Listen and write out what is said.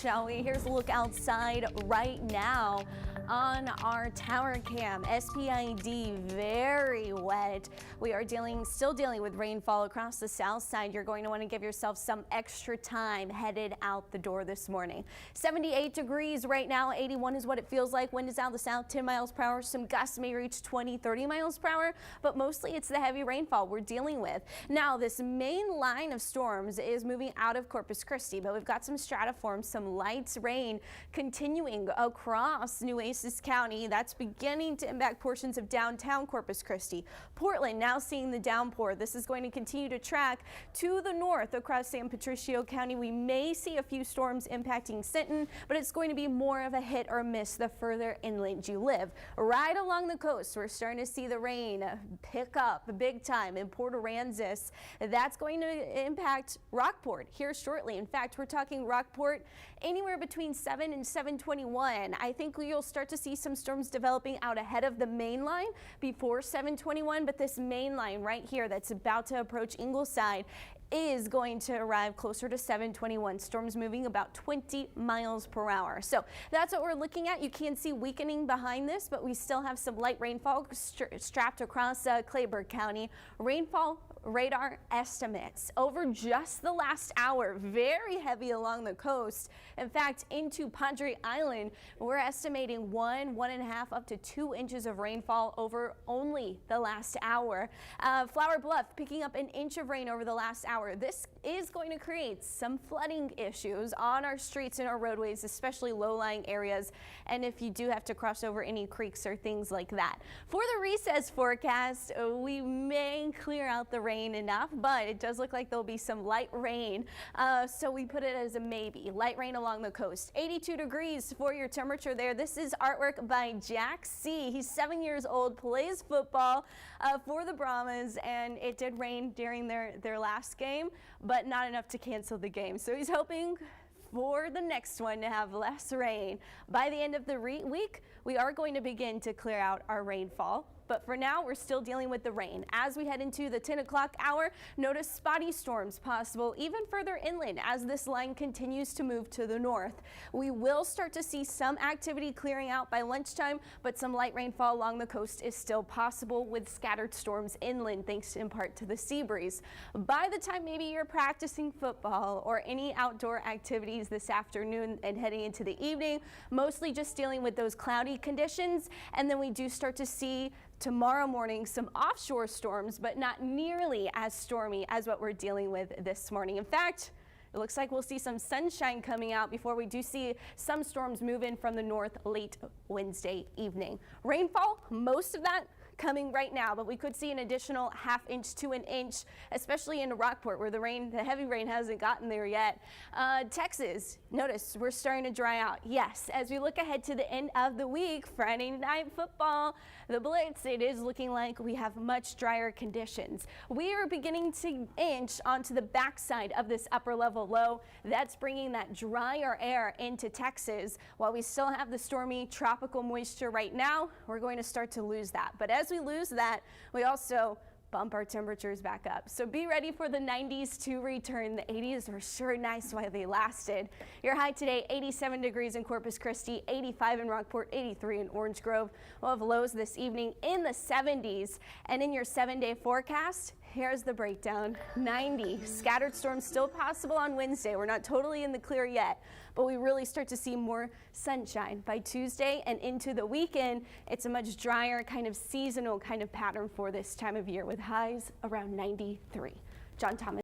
Shall we? Here's a look outside right now on our tower cam. SPID very wet. We are still dealing with rainfall across the south side. You're going to want to give yourself some extra time headed out the door this morning. 78 degrees right now. 81 is what it feels like. Wind is out of the south 10 miles per hour. Some gusts may reach 20-30 miles per hour, but mostly it's the heavy rainfall we're dealing with. Now this main line of storms is moving out of Corpus Christi, but we've got some stratiforms, some light rain continuing across Nueces County. That's beginning to impact portions of downtown Corpus Christi. Portland now seeing the downpour. This is going to continue to track to the north across San Patricio County. We may see a few storms impacting Sinton, but it's going to be more of a hit or miss the further inland you live. Right along the coast, we're starting to see the rain pick up big time in Port Aransas. That's going to impact Rockport here shortly. In fact, we're talking Rockport anywhere between 7 and 7:21. I think you'll start to see some storms developing out ahead of the main line before 7:21, but this main line right here that's about to approach Ingleside is going to arrive closer to 7:21. Storms moving about 20 miles per hour. So that's what we're looking at. You can see weakening behind this, but we still have some light rainfall strapped across Clayburgh County. Rainfall radar estimates over just the last hour, very heavy along the coast. In fact, into Padre Island, we're estimating 1.5 up to 2 inches of rainfall over only the last hour. Flower Bluff picking up 1 inch of rain over the last hour. This is going to create some flooding issues on our streets and our roadways, especially low-lying areas, and if you do have to cross over any creeks or things like that. For the recess forecast, we may clear out the rain enough, but it does look like there'll be some light rain, so we put it as a maybe. Light rain along the coast. 82 degrees for your temperature there. This is artwork by Jack C. He's 7 years old, plays football for the Brahmas, and it did rain during their last game, but not enough to cancel the game. So he's hoping for the next one to have less rain. By the end of the week, we are going to begin to clear out our rainfall. But for now, we're still dealing with the rain. As we head into the 10 o'clock hour, notice spotty storms possible even further inland as this line continues to move to the north. We will start to see some activity clearing out by lunchtime, but some light rainfall along the coast is still possible with scattered storms inland, thanks in part to the sea breeze. By the time maybe you're practicing football or any outdoor activities this afternoon and heading into the evening, mostly just dealing with those cloudy conditions, and then we do start to see tomorrow morning some offshore storms, but not nearly as stormy as what we're dealing with this morning. In fact, it looks like we'll see some sunshine coming out before we do see some storms move in from the north late Wednesday evening. Rainfall, most of that coming right now, but we could see an additional 1/2 inch to 1 inch, especially in Rockport where the heavy rain hasn't gotten there yet. Texas, notice we're starting to dry out. Yes, as we look ahead to the end of the week, Friday night football, the Blitz, it is looking like we have much drier conditions. We are beginning to inch onto the backside of this upper level low. That's bringing that drier air into Texas. While we still have the stormy tropical moisture right now, we're going to start to lose that. But as we lose that, we also bump our temperatures back up. So be ready for the 90s to return. The 80s were sure nice while they lasted. Your high today, 87 degrees in Corpus Christi, 85 in Rockport, 83 in Orange Grove. We'll have lows this evening in the 70s. And in your 7-day forecast, here's the breakdown. 90. Scattered storms still possible on Wednesday. We're not totally in the clear yet, but we really start to see more sunshine by Tuesday and into the weekend. It's a much drier kind of seasonal kind of pattern for this time of year with highs around 93. John Thomas.